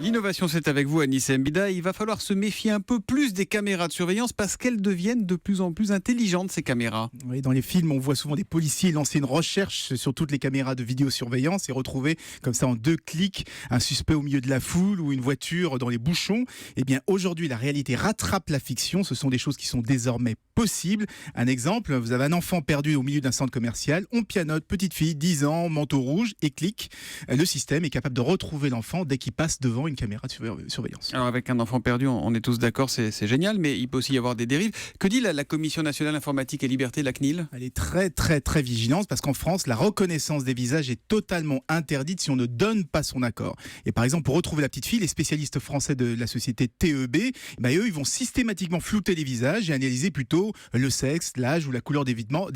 L'innovation, c'est avec vous, Anis Mbida. Il va falloir se méfier un peu plus des caméras de surveillance parce qu'elles deviennent de plus en plus intelligentes, ces caméras. Oui, dans les films, on voit souvent des policiers lancer une recherche sur toutes les caméras de vidéosurveillance et retrouver comme ça en 2 clics un suspect au milieu de la foule ou une voiture dans les bouchons. Eh bien, aujourd'hui, la réalité rattrape la fiction. Ce sont des choses qui sont désormais possibles. Un exemple, vous avez un enfant perdu au milieu d'un centre commercial. On pianote, petite fille, 10 ans, manteau rouge et clic. Le système est capable de retrouver l'enfant dès qu'il passe devant une caméra de surveillance. Alors avec un enfant perdu, on est tous d'accord, c'est génial, mais il peut aussi y avoir des dérives. Que dit la Commission nationale informatique et liberté, la CNIL ? Elle est très vigilante parce qu'en France, la reconnaissance des visages est totalement interdite si on ne donne pas son accord. Et par exemple, pour retrouver la petite fille, les spécialistes français de la société TEB, eux, ils vont systématiquement flouter les visages et analyser plutôt le sexe, l'âge ou la couleur des vêtements,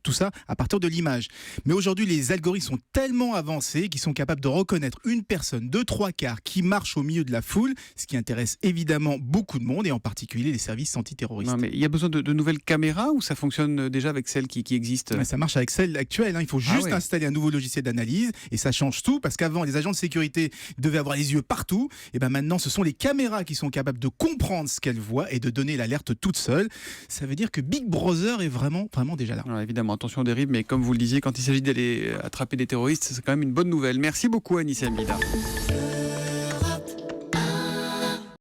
tout ça à partir de l'image. Mais aujourd'hui, les algorithmes sont tellement avancés qu'ils sont capables de reconnaître une personne de 3/4 qui marche au milieu de la foule, ce qui intéresse évidemment beaucoup de monde et en particulier les services antiterroristes. Non, mais il y a besoin de nouvelles caméras ou ça fonctionne déjà avec celles qui existent ? Ça marche avec celle actuelle, il faut juste installer un nouveau logiciel d'analyse et ça change tout parce qu'avant les agents de sécurité devaient avoir les yeux partout et maintenant ce sont les caméras qui sont capables de comprendre ce qu'elles voient et de donner l'alerte toute seule. Ça veut dire que Big Brother est vraiment déjà là. Alors évidemment, attention aux dérives, mais comme vous le disiez, quand il s'agit d'aller attraper des terroristes, c'est quand même une bonne nouvelle. Merci beaucoup, Anis Mbida.